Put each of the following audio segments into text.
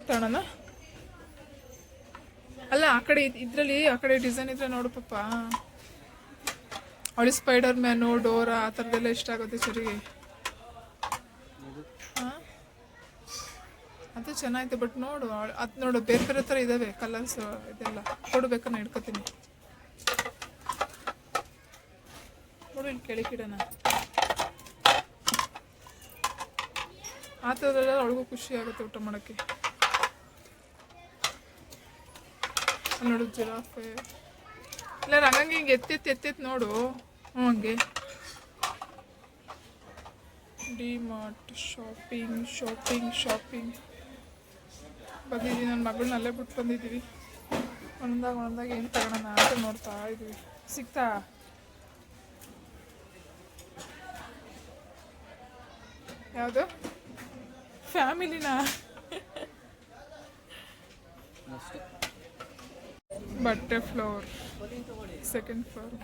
ತಗೋಣ. ಅಲ್ಲ ಆ ಕಡೆ ಇದರಲ್ಲಿ ಆ ಕಡೆ ಡಿಸೈನ್ ಇದ್ರೆ ನೋಡು ಪಾಪ. ಅವಳಿ ಸ್ಪೈಡರ್ ಮ್ಯಾನು, ಡೋರಾ ಆ ಥರದ್ದೆಲ್ಲ ಇಷ್ಟ ಆಗುತ್ತೆ ಚರಿಗೆ. ಹಾಂ ಅದು ಚೆನ್ನಾಗಿದೆ. ಬಟ್ ನೋಡು ಅದು ನೋಡು ಬೇರೆ ಬೇರೆ ಥರ ಇದ್ದಾವೆ ಕಲರ್ಸ್. ಇದೆಲ್ಲ ಕೊಡ್ಬೇಕನ್ನ ಇಟ್ಕೊತೀನಿ ನೋಡು. ಇಲ್ಲಿ ಕೆಳಗಿಡೋಣ. ಆ ಥರದೆಲ್ಲ ಅವಳಿಗೂ ಖುಷಿ ಆಗುತ್ತೆ ಊಟ ಮಾಡೋಕ್ಕೆ. ನೋಡು ಜಿರಾಫೆ ಇಲ್ಲ ಹಂಗಂಗೆ ಹಿಂಗೆ ಎತ್ತೆತ್ತು ನೋಡು. ಹಂಗೆ ಡಿ ಮಾರ್ಟ್ ಶಾಪಿಂಗ್ ಬಂದಿದ್ದೀವಿ. ನನ್ನ ಮಗಳನ್ನ ಅಲ್ಲೇ ಬಿಟ್ಟು ಬಂದಿದ್ದೀವಿ. ಒಂದಾಗ ಏನು ತಗೋಣ ಅಂತ ನೋಡ್ತಾ ಇದ್ದೀವಿ. ಸಿಗ್ತಾ ಯಾವುದು ಫ್ಯಾಮಿಲಿನ ಬಟ್ಟೆ ಫ್ಲೋರ್ ಸೆಕೆಂಡ್ ಫ್ಲೋರ್.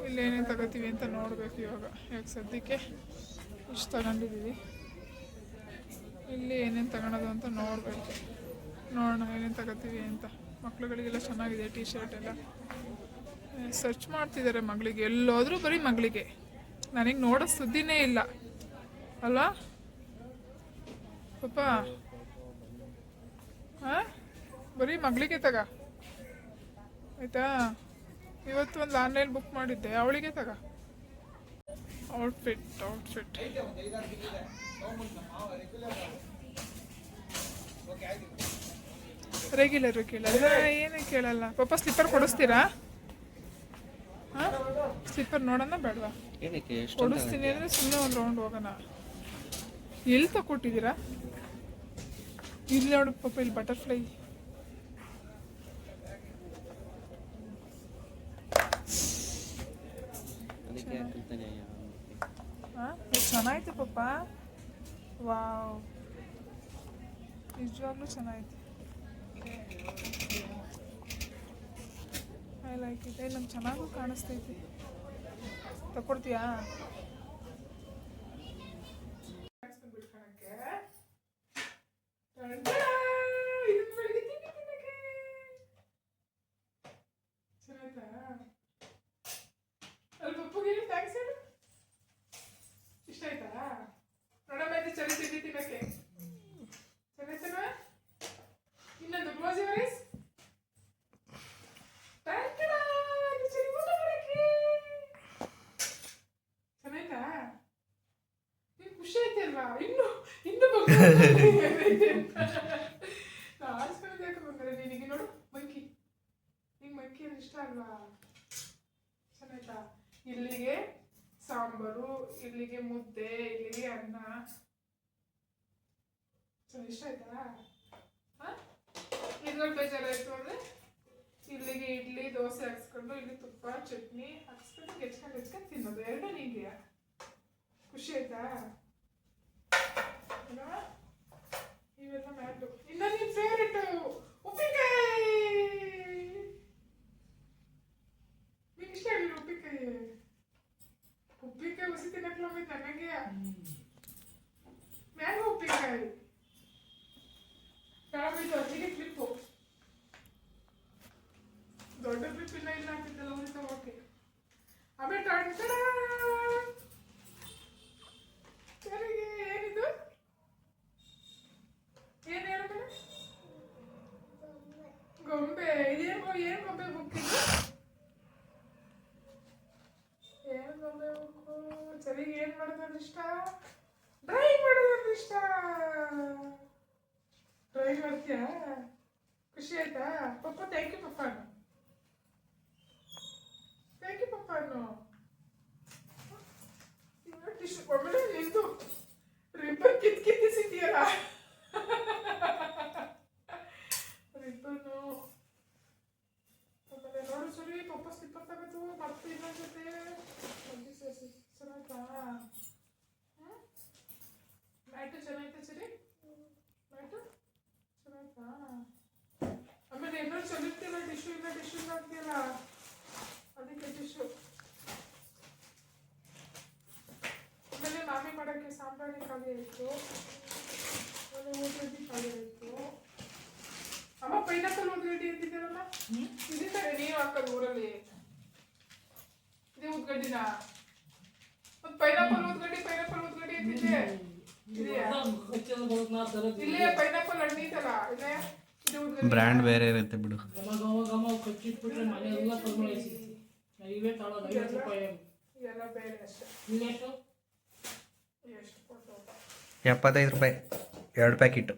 ಇಲ್ಲಿ ಏನೇನು ತಗೋತೀವಿ ಅಂತ ನೋಡಬೇಕು ಇವಾಗ. ಯಾಕೆ ಸದ್ಯಕ್ಕೆ ಇಷ್ಟು ತಗೊಂಡಿದ್ದೀವಿ. ಇಲ್ಲಿ ಏನೇನು ತಗೊಳೋದು ಅಂತ ನೋಡಬೇಕು. ನೋಡೋಣ ಏನೇನು ತಗೋತೀವಿ ಅಂತ. ಮಕ್ಳುಗಳಿಗೆಲ್ಲ ಚೆನ್ನಾಗಿದೆ ಟೀ ಶರ್ಟ್ ಎಲ್ಲ. ಸರ್ಚ್ ಮಾಡ್ತಿದ್ದಾರೆ ಮಗಳಿಗೆ. ಎಲ್ಲೋದ್ರೂ ಬರೀ ಮಗಳಿಗೆ. ನನಗೆ ನೋಡೋ ಸುದ್ದಿನೇ ಇಲ್ಲ ಅಲ್ವಾ ಪಾಪ? ಹಾಂ ಬರೀ ಮಗಳಿಗೆ ತಗ ಆಯಿತಾ. ಇವತ್ತು ಒಂದು ಆನ್ಲೈನ್ ಬುಕ್ ಮಾಡಿದ್ದೆ, ಅವಳಿಗೆ ತಗ. ಔಟ್ಫಿಟ್ ರೆಗ್ಯುಲರ್ ಏನೇ ಕೇಳಲ್ಲ ಪಾಪ. ಸ್ಲಿಪ್ಪರ್ ಕೊಡಿಸ್ತೀರಾ? ಹಾಂ ಸ್ಲಿಪ್ಪರ್ ನೋಡೋಣ ಬೇಡವಾ? ಕೊಡಿಸ್ತೀನಿ ಅಂದರೆ ಸುಮ್ಮನೆ ಒಂದು ರೌಂಡ್ ಹೋಗೋಣ. ಎಲ್ಲಿ ತಗೊಟ್ಟಿದ್ದೀರಾ? ಇಲ್ಲಿ ನೋಡು ಪಾಪ, ಇಲ್ಲಿ ಬಟರ್ಫ್ಲೈ. ಹಾಂ ಚೆನ್ನಾಯ್ತು ಪಾಪ. ವಾವ್ ನಿಜವಾಗ್ಲೂ ಚೆನ್ನಾಯ್ತು. I like it. ನಮ್ಗೆ ಚೆನ್ನಾಗೂ ಕಾಣಿಸ್ತೈತಿ. ತಗೊಡ್ತೀಯಾ? ಇಷ್ಟ ಆಯ್ತಾ? ನೋಡಮ್ಮ ಇದು ಚಳಿ ತಿಂಡಿ ತಿನ್ನಕ್ಕೆ ಚೆನ್ನಾಯ್ತಲ್ವಾ? ಇನ್ನೊಂದು ಕ್ಲೋಸ್ ಯುವರ್ ಐಸ್. ಚೆನ್ನಾಯ್ತಾ? ನೀನು ಖುಷಿ ಆಯ್ತು ಅಲ್ವಾ? ಇನ್ನು ಆರಿಸ್ಕೊಂಡು ಯಾಕೆ ಬಂದರೆ ನಿನಗೆ? ನೋಡು ಮಂಕಿ. ನಿಂಗೆ ಮಂಕಿ ಅಂದ್ರೆ ಇಷ್ಟ ಅಲ್ವಾ? ಚೆನ್ನಾಯ್ತಾ? ಇಲ್ಲಿಗೆ ಸಾಂಬಾರು, ಇಲ್ಲಿಗೆ ಮುದ್ದೆ, ಇಲ್ಲಿಗೆ ಅನ್ನ. ಇಷ್ಟ ಆಯ್ತಾ? ಹಾಂ ಇದ್ರಲ್ಲಿ ಬೇಜಾರಾಯಿತು ಅಂದರೆ ಇಲ್ಲಿಗೆ ಇಡ್ಲಿ ದೋಸೆ ಹಾಕ್ಸ್ಕೊಂಡು ಇಲ್ಲಿ ತುಪ್ಪ ಚಟ್ನಿ ಹಾಕ್ಸ್ಕೊಂಡು ಹೆಚ್ಕೊಂಡು ತಿನ್ನೋದು. ಎರಡು ನಿಂಗೆ ಖುಷಿ ಆಯ್ತಾ? ಇವೆಲ್ಲ ಮ್ಯಾಟು. ಇನ್ನು ನಿನ್ನ ಫೇವ್ರೆಟು ಉಪ್ಪಿನಕಾಯಿ. ನಿಂಗೆ ಇಷ್ಟ ಆಗಿಲ್ಲ ಉಪ್ಪಿನಕಾಯಿ? ಉಪ್ಪಿನಕಾಯಿ ಉಸಿ ತಿನ್ನಕ್ಲೊಮ್ಮೆ ನನಗೆ ಮ್ಯಾಂಗೋ ಉಪ್ಪಿನಕಾಯಿ. ಕಾಬಿಟ್ಟು ಅಲ್ಲಿಗೆ ಕ್ಲಿಪ್ಪು. ದೊಡ್ಡ ಕ್ಲಿಪ್ ಇಲ್ಲ ಆಗ್ತಿದ್ದಲ್ಲ ಉಳಿ ತಗೋಕೆ. ಆಮೇಲೆ ಏನಿದು? ಏನು ಹೇಳಿದ್ರೆ ಗೊಂಬೆ. ಏನು ಗೊಂಬೆ ಬುಕ್ಕಿದ್ದು? ಏನು ಗೊಂಬೆ ಬುಕ್ಕು? ಸರಿಗೆ ಏನು ಮಾಡೋದಂದ್ರೆ ಇಷ್ಟ? ಡ್ರಾಯಿಂಗ್ ಮಾಡೋದಂದ್ರೆ ಇಷ್ಟ. ಡ್ರಾಯಿಂಗ್ ಮಾಡ್ತೀಯಾ? ಖುಷಿ ಆಯ್ತಾ? ಪಪ್ಪ ಥ್ಯಾಂಕ್ ಯು ಪಪ್ಪಾನು. ಥ್ಯಾಂಕ್ ಯು ಪಪ್ಪಾನು. ಟಿಶ್ಯೂ ಕೊಡಬೇಡ. ನಿಂದು ರಿಬ್ಬನ್ ಕಿತ್ತಿಸಿದ್ಯಲ್ಲ ರಿಬ್ಬನ್ನು. ಆಮೇಲೆ ನೋಡು ಸರಿ ಪಪ್ಪ ಸ್ಲಿಪ್ಪರ್ ತಗೋದು ಮತ್ತೆ ಇನ್ನೊಂದು ಜೊತೆ ಚೆನ್ನಾಯ್ತಾ? ಮ್ಯಾಟು ಚೆನ್ನಾಯ್ತಾ ಸರಿ? ಮ್ಯಾಟು ಚೆನ್ನಾಯ್ತಾ? ಆಮೇಲೆ ಇನ್ನೊಂದು ಚಲಿರ್ತಿಲ್ಲ ಟಿಶ್ಯೂ ಇಲ್ಲ ಆಗ್ತಿಯಲ್ಲ ಅದಕ್ಕೆ ಟಿಶ್ಯೂ. ಆಮೇಲೆ ಮಾಮಿ ಮಾಡೋಕ್ಕೆ ಸಾಂಬ್ರಾಣಿ ಖಾಲಿ ಆಯಿತು. ಆಮೇಲೆ ಊಟದ ಖಾಲಿ ಆಯಿತು. ಊದ್ಗಡ್ಡಿನ ಒಂದು ಪೈನಾಪಲ್ ಊದ್ಗಡ್ಡಿ ಅಂತಿದ್ದೆ ಇಲ್ಲೇ ಪೈನಾಪಲ್ ಹಣ್ಣು ಐತಲ್ಲ ಇಲ್ಲೇ ಇದು ಊದ್ಗಡ್ಡಿ ಬ್ರ್ಯಾಂಡ್ ಬೇರೆ ಇರುತ್ತೆ ಬಿಡು. ಎಲ್ಲ ಬೇರೆ ಅಷ್ಟೇ. ಎಷ್ಟು ಕೊಟ್ಟು 75 ರೂಪಾಯಿ 2 ಪ್ಯಾಕೆಟ್.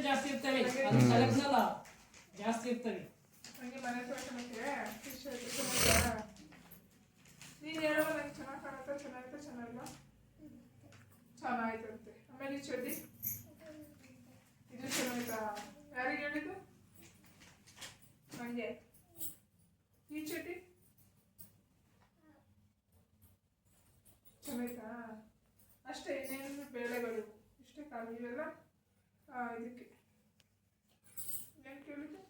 ಜಾಸ್ತಿ ಇರ್ತವೆ ಜಾಸ್ತಿ ಇರ್ತವೆ. ನನಗೆ ಮನೆ ತೋರಿಸೋಕ್ಕೆ ನೀನು ಹೇಳೋದು ನಂಗೆ ಚೆನ್ನಾಗಿ ಕಾಣುತ್ತೆ, ಚೆನ್ನಾಗಿತ್ತು, ಚೆನ್ನಾಗಿಲ್ಲ, ಚೆನ್ನಾಯ್ತಂತೆ. ಆಮೇಲೆ ಈ ಚಡ್ಡಿ ಇದು ಚೆನ್ನಾಯ್ತಾ? ಯಾರಿಗೆ ಹೇಳಿದ್ದು? ನನಗೆ. ಈ ಚಡ್ಡಿ ಚೆನ್ನಾಯ್ತಾ? ಅಷ್ಟೇ, ಇನ್ನೇನು ಬೇಳೆಗಳು ಇಷ್ಟೇ ಖಾಲಿ. ಇವೆಲ್ಲ ಇದಕ್ಕೆ ಏನು ಕೇಳಿದ್ದು?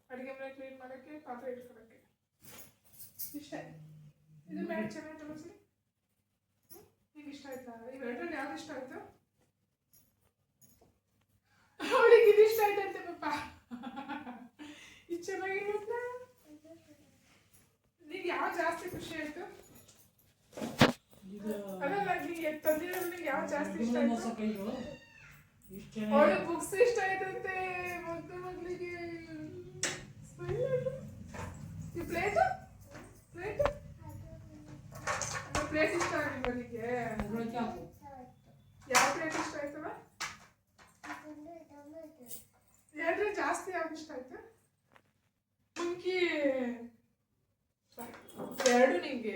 ಅಡುಗೆ ಮನೆ ಕ್ಲೀನ್ ಮಾಡೋಕ್ಕೆ, ಪಾತ್ರೆ ಇಟ್ಕೊಳ್ಳೋಕ್ಕೆ ಇಷ್ಟೇ. ಇದು ಮ್ಯಾಟ್ ಚೆನ್ನಾಗಿ ತೋರಿಸಿ. ನಿಂಗೆ ಇಷ್ಟ ಆಯ್ತಾ? ಇವೆರಡರಲ್ಲಿ ಯಾವ್ದು ಇಷ್ಟ ಆಯ್ತು? ಅವಳಿಗೆ ಇದು ಇಷ್ಟ ಆಯ್ತಂತೆ ಪಾಪ. ಇದು ಚೆನ್ನಾಗಿರುತ್ತಾ? ನಿಂಗೆ ಯಾವ ಜಾಸ್ತಿ ಖುಷಿ ಆಯ್ತು? ಅಲ್ಲ, ನಿಂಗೆ ತಂದಿರೋದು ನಿಂಗೆ ಯಾವ ಜಾಸ್ತಿ ಇಷ್ಟ ಆಯ್ತು? ಅವಳು ಬುಕ್ಸ್ ಇಷ್ಟ ಆಯ್ತಂತೆ ಮಗಳಿಗೆ. ಈ ಪ್ಲೇಟ್ ಇಷ್ಟ ಆಗಿಲ್ವ ನಿಂಗೆ? ಯಾವ ಪ್ಲೇಟ್ ಇಷ್ಟ ಆಯ್ತವ? ಎರಡ್ರೆ ಜಾಸ್ತಿ ಯಾವ್ದು ಇಷ್ಟ ಆಯ್ತು? ಮುಂಕಿ ಎರಡು ನಿಂಗೆ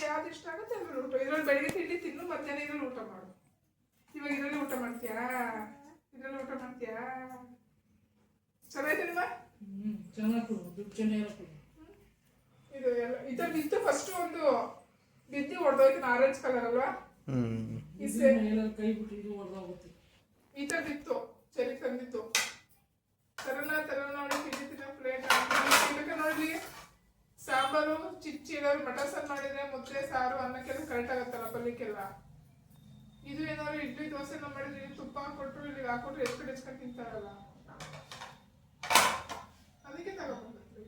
ಯಾವ್ದು ಇಷ್ಟ ಆಗುತ್ತೆ ಅದ್ರಲ್ಲಿ ಊಟ. ಇದ್ರಲ್ಲಿ ಬೆಳಿಗ್ಗೆ ತಿಂಡಿ ತಿನ್ನು, ಮಧ್ಯಾಹ್ನ ಇದ್ರಲ್ಲಿ ಊಟ ಮಾಡು. ಇವಾಗ ಇದರಲ್ಲಿ ಊಟ ಮಾಡ್ತೀಯಾ? ಚೆನ್ನಾಯ್ತೇನಮ್ಮ? ಇದು ಎಲ್ಲ ಇದ್ರಲ್ಲಿ ಇತ್ತು. ಫಸ್ಟ್ ಒಂದು ಬಿದ್ದು ಹೊಡೆದೋಯ್ತು, ಆರೆಂಜ್ ಕಲರ್ ಅಲ್ವಾ? ಈ ಥರದಿತ್ತು, ಚಳಿ ತಂದಿತ್ತು. ತರನ ನೋಡಿ ತಿಂಡಿ ತಿನ್ನೋ ಪ್ಲೇಟ್ ನೋಡ್ಲಿ. ಸಾಂಬಾರು ಚಿಚ್ಚಿ ಏನಾದ್ರು ಮಟನ್ ಸಾರು ಮಾಡಿದ್ರೆ ಮುದ್ದೆ ಸಾರು ಅನ್ನಕ್ಕೆಲ್ಲ ಕರೆಕ್ಟ್ ಆಗುತ್ತಲ್ಲ ಪಲ್ಯಕ್ಕೆಲ್ಲ. ಇದು ಏನಾದ್ರು ಇಡ್ಲಿ ದೋಸೆ ಮಾಡಿದ್ರೆ ತುಪ್ಪ ಹಾಕೊಟ್ರು ಇಲ್ಲಿ ಹಾಕೊಟ್ರು ಹೆಚ್ಕೊಂಡು ತಿಂತಾರಲ್ಲ, ಅದಕ್ಕೆ ತಗೊಂಡ್ಬಂದ್ರಿ.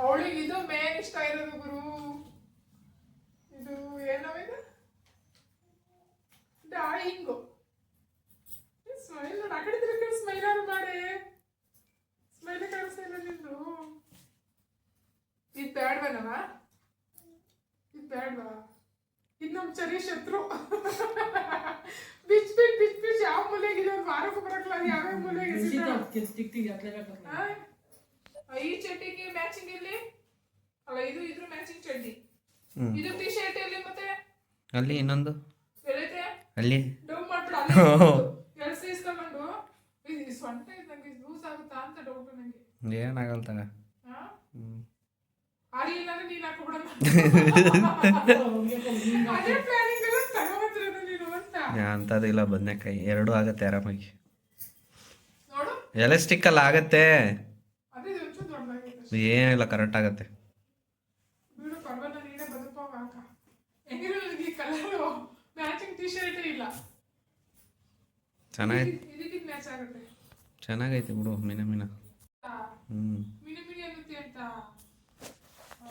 ಅವಳಿಗೆ ಇದು ಮೇನ್ ಇಷ್ಟ ಇರೋದು ಗುರು. ಇದು ಏನವಿದೆ? ಡಾಯಿಂಗು. ಸ್ಮೈಲ್ ನೋಡಿ, ಆ ಕಡೆ ತಿರ್ಕೊಂಡು ಸ್ಮೈಲಾರು ಮಾಡಿ. ಸ್ಮೈಲ್ ಕಾಣಿಸ್ತಾ ಇಲ್ಲ ನಿಂದು. ಇದು ಬೇಡವನವ? ಇದು ಬೇಡವಾ? ಇದು ನಮ್ಮ ಚರಿ ಶತ್ರು. ಬಿಚ್ ಯಾವ ಮೂಲೆಗಿದೆ? ಒಂದು ವಾರಕ್ಕೂ ಬರಕ್ಲ ಯಾವ್ಯಾವ ಮೂಲೆಗೆ. ಈ ಚಡ್ಡಿಗೆ ಮ್ಯಾಚಿಂಗ್ ಇಲ್ಲಿ ಅಲ್ಲ, ಇದ್ರ ಮ್ಯಾಚಿಂಗ್ ಚಡ್ಡಿ. ಇದು ಟಿ ಶರ್ಟ್ ಎಲ್ಲಿ ಮತ್ತೆ? ಅಲ್ಲಿ ಇನ್ನೊಂದು ಎಲ್ಲೈತೆ? ಅಲ್ಲಿ ಡೌನ್ ಮಾಡ್ಬಿಡ. ಎರಡು ಸೈಜ್ ತಗೊಂಡು ಇದು ಸೊಂಟ ಇದ್ದಂಗೆ ಲೂಸ್ ಆಗುತ್ತಾ ಅಂತ ಡೌಟ್ ನನಗೆ. ಏನಾಗಲ್ಲ ತಗ. ಆರಿ ಇಲ್ಲಾಂದ್ರೆ ನೀನು ಹಾಕೊಬಿಡೋಣ. ಅದೇ ಪ್ಲಾನಿಂಗ್ ಎಲ್ಲ ತಗೊಂಡ್ರೆ ನೀನು ಅಂತ. ಅಂಥದ್ದಿಲ್ಲ, ಬದನೆಕಾಯಿ 2 ಆಗತ್ತೆ ಆರಾಮಾಗಿ. ನೋಡು, ಎಲಾಸ್ಟಿಕ್ ಅಲ್ಲಿ ಆಗತ್ತೆ, ಅದೇ ಒಂಚೂರು ದೊಡ್ಡದಾಗೈತೆ. ಏನಿಲ್ಲ, ಕರೆಕ್ಟ್ ಆಗತ್ತೆ. ಬಿಡು, ಪರವಾಗಿಲ್ಲ, ನೀನೇ ಬದುಕೋಗ ಹಾಕ. ಹೆಂಗಿರೋ ನನಗೆ ಈ ಕಲರು ಮ್ಯಾಚಿಂಗ್ ಟಿ ಶರ್ಟ್ ಇಲ್ಲ. ಇದಕ್ಕೆ ಮ್ಯಾಚ್ ಆಗುತ್ತೆ. ಚೆನ್ನಾಗೈತೆ ಬಿಡು. ಮಿನ ಮಿನಿ ಅನ್ನುತ್ತೆ ಅಂತ